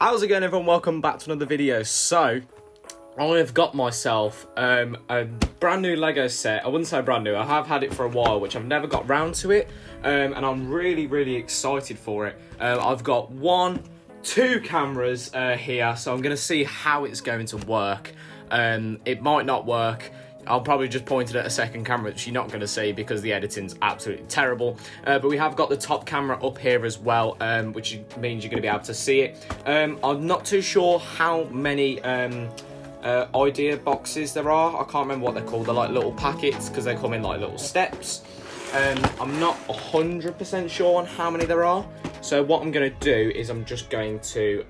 How's it going, everyone? Welcome back to another video. So I've got myself a brand new Lego set. I wouldn't say brand new, I have had it for a while, which I've never got round to it, and I'm really excited for it. I've got two cameras here, so I'm going to see how it's going to work. It might not work. I'll probably just point it at a second camera that you're not going to see because the editing's absolutely terrible. But we have got the top camera up here as well, which means you're going to be able to see it. I'm not too sure how many idea boxes there are. I can't remember what they're called. They're like little packets because they come in like little steps. I'm not 100% sure on how many there are. So what I'm going to do is I'm just going to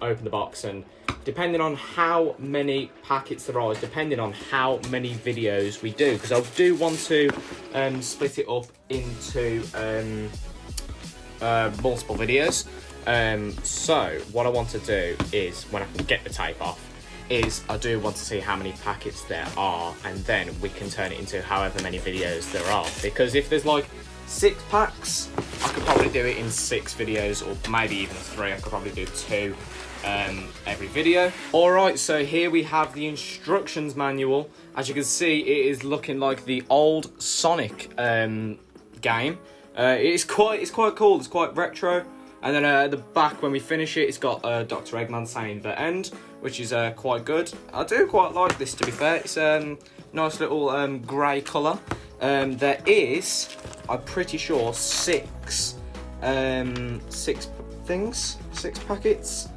open the box, and depending on how many packets there are, is depending on how many videos we do, because I do want to split it up into multiple videos. So what I want to do is, when I can get the tape off, is I do want to see how many packets there are, and then we can turn it into however many videos there are. Because if there's like 6 packs, I could probably do it in 6 videos, or maybe even 3. I could probably do 2 every video. Alright, so here we have the instructions manual. As you can see, it is looking like the old Sonic game. It's quite cool, it's quite retro. And then at the back, when we finish it, it's got Dr. Eggman saying the end, which is quite good. I do quite like this, to be fair. It's a nice little grey colour. There is, I'm pretty sure, 6 packets.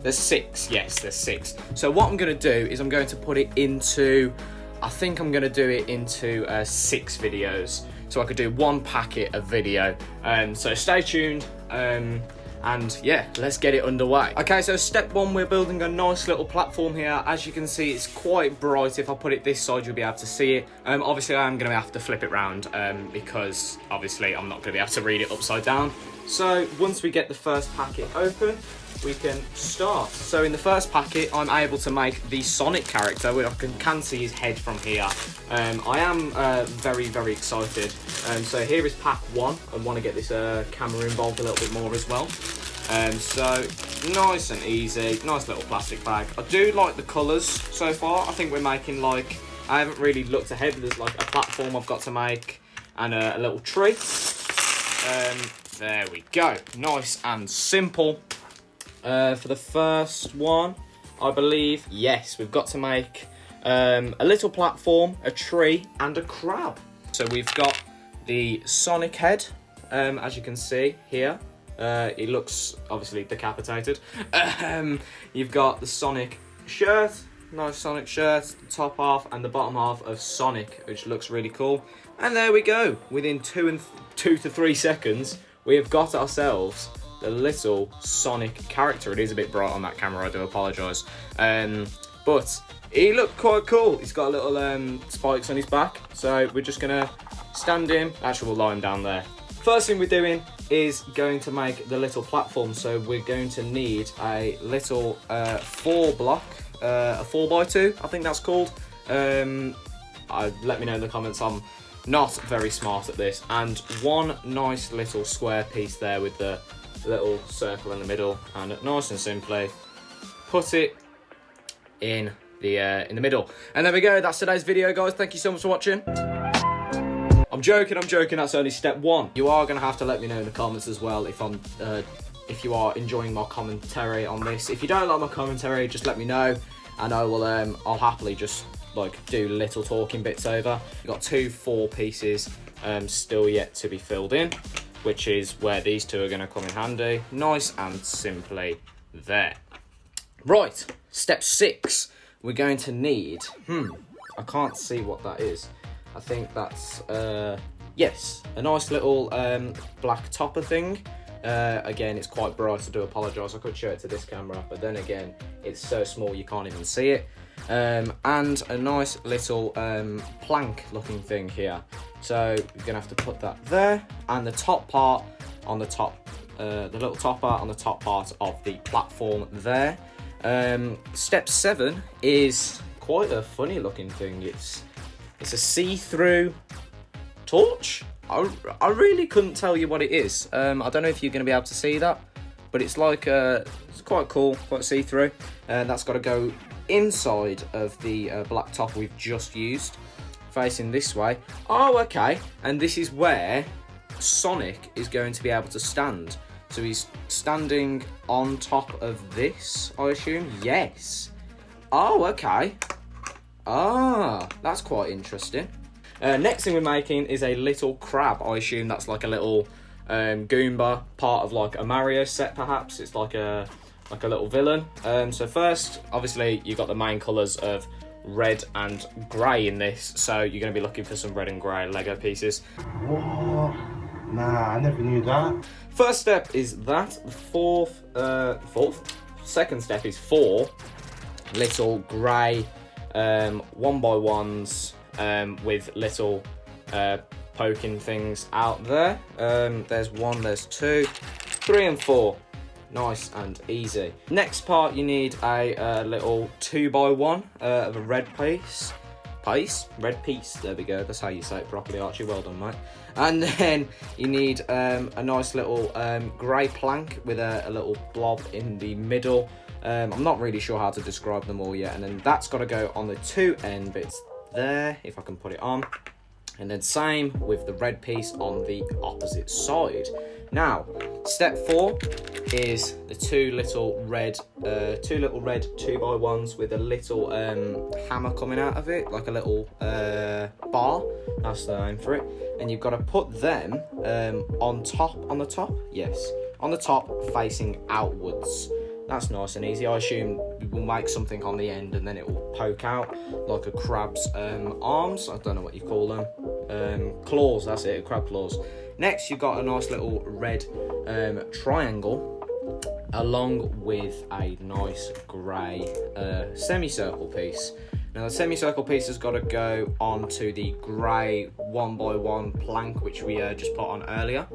There's 6, yes, there's 6. So what I'm going to do is I'm going to put it into, I think I'm going to do it into 6 videos. So I could do 1 packet of video. So stay tuned. And yeah, let's get it underway. Okay, so step 1, we're building a nice little platform here. As you can see, it's quite bright. If I put it this side, you'll be able to see it. Obviously, I'm going to have to flip it round because obviously I'm not going to be able to read it upside down. So once we get the first packet open, we can start. So in the first packet, I'm able to make the Sonic character, which I can see his head from here. I am very excited. So here is pack 1. I want to get this camera involved a little bit more as well. So nice and easy, nice little plastic bag. I do like the colours so far. I think we're making like, I haven't really looked ahead. There's like a platform I've got to make and a little tree. There we go, nice and simple. For the first one, I believe, yes, we've got to make a little platform, a tree, and a crab. So we've got the Sonic head, as you can see here. It looks obviously decapitated. You've got the Sonic shirt, nice Sonic shirt, the top half and the bottom half of Sonic, which looks really cool. And there we go. Within 2 to 3 seconds, we have got ourselves the little Sonic character. It is a bit bright on that camera, I do apologise. But he looked quite cool. He's got a little spikes on his back. So we're just gonna stand him. Actually, we'll lie him down there. First thing we're doing is going to make the little platform. So we're going to need a little 4 block, a 4x2, I think that's called. Let me know in the comments. I'm not very smart at this. And 1 nice little square piece there with the little circle in the middle, and nice and simply put it in the middle. And there we go, that's today's video, guys. Thank you so much for watching. I'm joking, that's only step 1. You are going to have to let me know in the comments as well if you are enjoying my commentary on this. If you don't like my commentary, just let me know, and I will I'll happily just like do little talking bits over. We've got 2 4 pieces still yet to be filled in, which is where these 2 are going to come in handy. Nice and simply there. Right, step 6. We're going to need, I can't see what that is. I think that's, yes, a nice little black topper thing. Again, it's quite bright, I do apologise. I could show it to this camera, but then again, it's so small you can't even see it. And a nice little plank looking thing here. So you're gonna have to put that there, and the top part on the top, the little top part on the top part of the platform there. Step 7 is quite a funny looking thing. It's a see-through torch. I really couldn't tell you what it is. I don't know if you're gonna be able to see that, but it's like it's quite cool, quite see-through. And that's got to go inside of the black top we've just used, facing this way. Oh, okay. And this is where Sonic is going to be able to stand. So he's standing on top of this, I assume? Yes. Oh, okay. Ah, that's quite interesting. Next thing we're making is a little crab. I assume that's like a little Goomba, part of like a Mario set perhaps. It's like a little villain. So first, obviously, you've got the main colours of red and grey in this. So you're going to be looking for some red and grey Lego pieces. What? Nah, I never knew that. First step is that. Second step is 4 little grey 1x1s with little poking things out there. There's 1, there's 2, 3 and 4. Nice and easy. Next part, you need a little 2x1 of a red piece. Red piece, there we go, that's how you say it properly, Archie, well done, mate. And then you need a nice little grey plank with a little blob in the middle. I'm not really sure how to describe them all yet. And then that's got to go on the 2 end bits there, if I can put it on. And then same with the red piece on the opposite side. Now, step 4 is the two little red 2x1s with a little hammer coming out of it, like a little bar. That's the name for it. And you've got to put them on the top, facing outwards. That's nice and easy. I assume we'll make something on the end and then it will poke out like a crab's arms. I don't know what you call them. Claws, that's it, crab claws. Next, you've got a nice little red triangle along with a nice grey semicircle piece. Now the semicircle piece has got to go onto the grey 1x1 plank which we just put on earlier,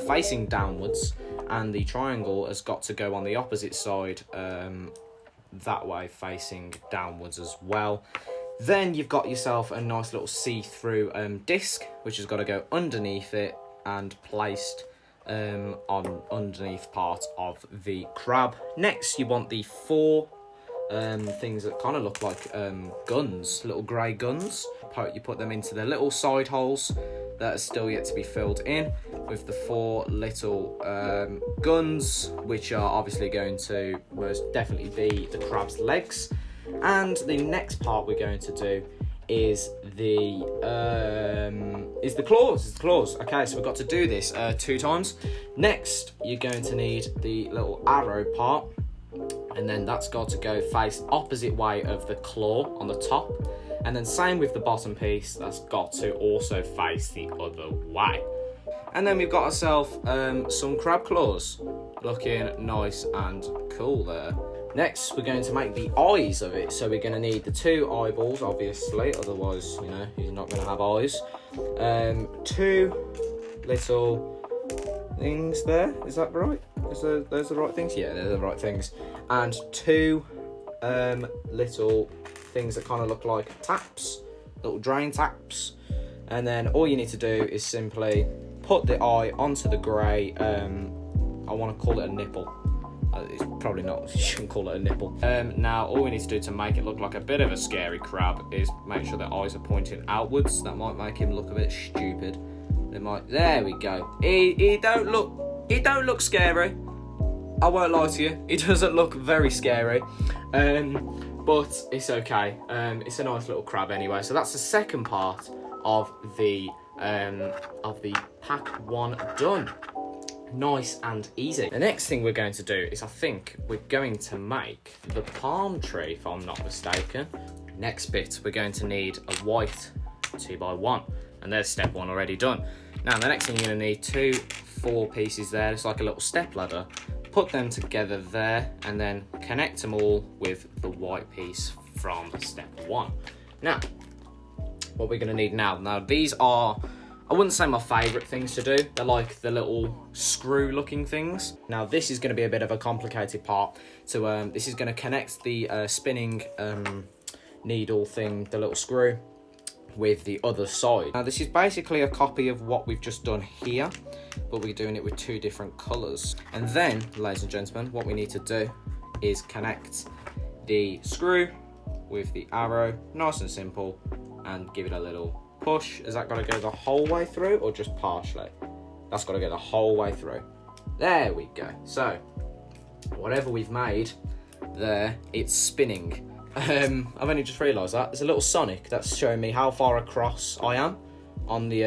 facing downwards, and the triangle has got to go on the opposite side, that way, facing downwards as well. Then you've got yourself a nice little see-through disc which has got to go underneath it and placed on underneath part of the crab. Next, you want the 4 things that kind of look like guns, little grey guns. You put them into the little side holes that are still yet to be filled in with the 4 little guns, which are obviously going to most definitely be the crab's legs. And the next part we're going to do is the claws. Okay, so we've got to do this 2 times. Next, you're going to need the little arrow part, and then that's got to go face opposite way of the claw on the top. And then same with the bottom piece, that's got to also face the other way. And then we've got ourselves some crab claws, looking nice and cool there. Next, we're going to make the eyes of it. So we're going to need the 2 eyeballs, obviously, otherwise, you know, he's not going to have eyes. 2 little things there, is that right? Those the right things? Yeah, they're the right things. And 2 little things that kind of look like taps, little drain taps. And then all you need to do is simply put the eye onto the grey, I want to call it a nipple. It's probably not, you shouldn't call it a nipple. Now, all we need to do to make it look like a bit of a scary crab is make sure the eyes are pointing outwards. That might make him look a bit stupid. There we go. He don't look scary. I won't lie to you. He doesn't look very scary. But it's okay. It's a nice little crab anyway. So that's the second part of the pack 1 done. Nice and easy. The next thing we're going to do is, I think we're going to make the palm tree, if I'm not mistaken. Next bit, we're going to need a white 2x1, and there's step 1 already done. Now the next thing you're going to need 2 4 pieces there. It's like a little step ladder. Put them together there and then connect them all with the white piece from step 1. Now, what we're going to need now these are, I wouldn't say my favourite things to do. They're like the little screw looking things. Now this is going to be a bit of a complicated part. So this is going to connect the spinning needle thing, the little screw, with the other side. Now this is basically a copy of what we've just done here, but we're doing it with 2 different colours. And then, ladies and gentlemen, what we need to do is connect the screw with the arrow, nice and simple, and give it a little push. Has that got to go the whole way through or just partially? That's got to go the whole way through. There we go. So whatever we've made there, it's spinning. I've only just realised that there's a little Sonic that's showing me how far across I am on the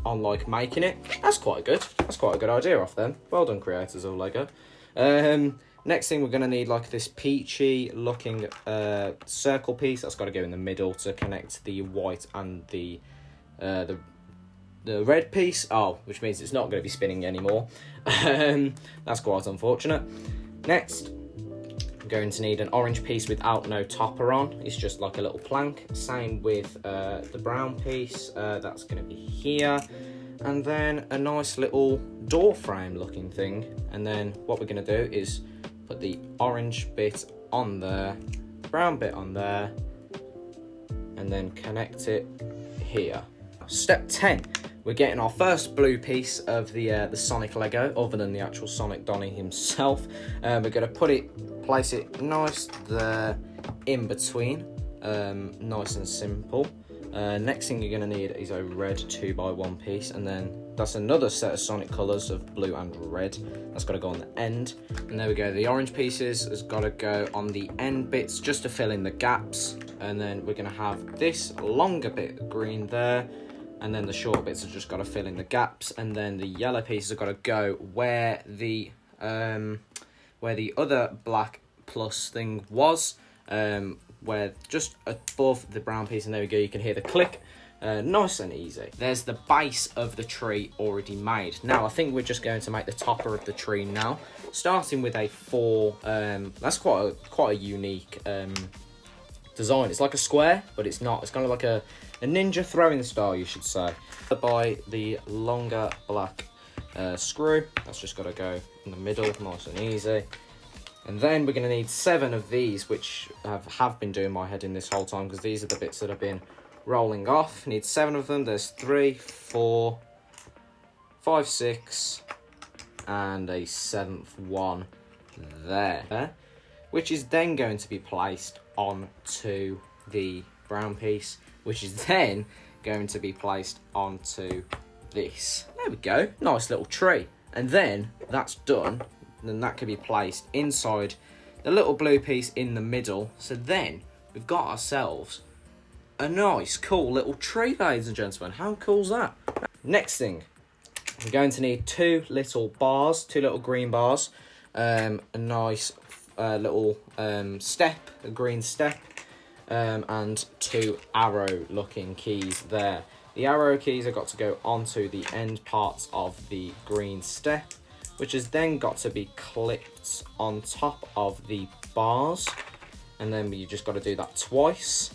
on like making it. That's quite good. That's quite a good idea off them. Well done, creators of Lego. Next thing, we're going to need like this peachy looking circle piece that's got to go in the middle to connect the white and the red piece. Oh, which means it's not going to be spinning anymore. That's quite unfortunate. Next, I'm going to need an orange piece without no topper on. It's just like a little plank. Same with the brown piece. That's going to be here. And then a nice little door frame looking thing. And then what we're going to do is put the orange bit on there, brown bit on there, and then connect it here. Step 10, we're getting our first blue piece of the Sonic Lego, other than the actual Sonic Donny himself. We're going to place it nice there in between, nice and simple. Next thing you're going to need is a red 2x1 piece, and then that's another set of Sonic colours of blue and red. That's got to go on the end. And there we go, the orange pieces has got to go on the end bits just to fill in the gaps. And then we're going to have this longer bit of green there, and then the short bits have just got to fill in the gaps. And then the yellow pieces have got to go where the other black plus thing was, where just above the brown piece, and there we go, you can hear the click. Nice and easy. There's the base of the tree already made. Now I think we're just going to make the topper of the tree now, starting with a 4. That's quite a unique design. It's like a square, but it's not. It's kind of like a ninja throwing star, you should say. By the longer black screw, that's just got to go in the middle, nice and easy. And then we're going to need 7 of these, which have been doing my head in this whole time, because these are the bits that have been rolling off. Need 7 of them. There's 3, 4, 5, 6, and a 7th one there, which is then going to be placed onto the brown piece, which is then going to be placed onto this. There we go. Nice little tree. And then that's done. Then that can be placed inside the little blue piece in the middle. So then we've got ourselves a nice, cool little tree, ladies and gentlemen. How cool's that? Next thing, we're going to need 2 little bars, 2 little green bars, a nice little step, a green step, and 2 arrow-looking keys there. The arrow keys have got to go onto the end parts of the green step, which has then got to be clipped on top of the bars, and then you just got to do that twice.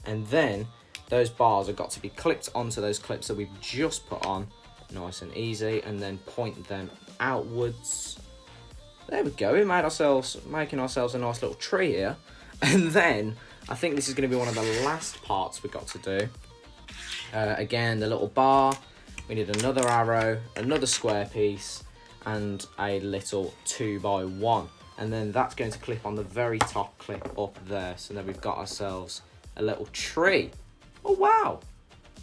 And then those bars have got to be clipped onto those clips that we've just put on, nice and easy, and then point them outwards. There we go, we're making ourselves a nice little tree here. And then I think this is going to be one of the last parts we've got to do. Again, the little bar, we need another arrow, another square piece, and a little 2x1. And then that's going to clip on the very top clip up there. So then we've got ourselves a little tree. Oh wow,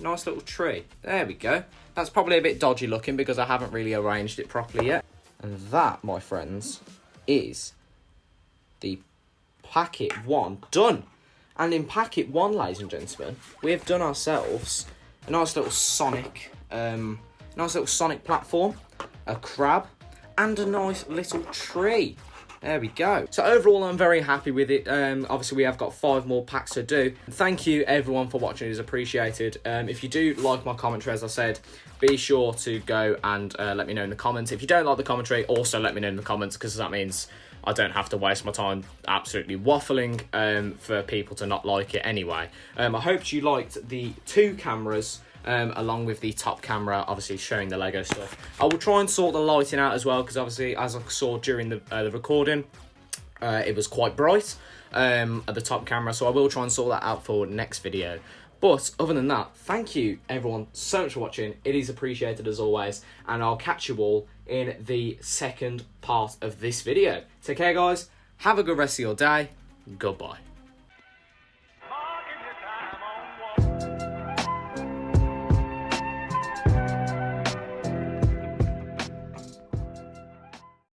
nice little tree. There we go. That's probably a bit dodgy looking because I haven't really arranged it properly yet. And that, my friends, is the packet 1 done. And in packet 1, ladies and gentlemen, we have done ourselves a nice little Sonic platform, a crab, and a nice little tree. There we go. So overall, I'm very happy with it. Obviously, we have got 5 more packs to do. Thank you, everyone, for watching. It is appreciated. If you do like my commentary, as I said, be sure to go and let me know in the comments. If you don't like the commentary, also let me know in the comments, because that means I don't have to waste my time absolutely waffling for people to not like it anyway. I hope you liked the 2 cameras, along with the top camera, obviously showing the Lego stuff. I will try and sort the lighting out as well, because obviously, as I saw during the recording, it was quite bright at the top camera, so I will try and sort that out for next video. But other than that, thank you everyone so much for watching. It is appreciated as always, and I'll catch you all in the second part of this video. Take care, guys. Have a good rest of your day. Goodbye.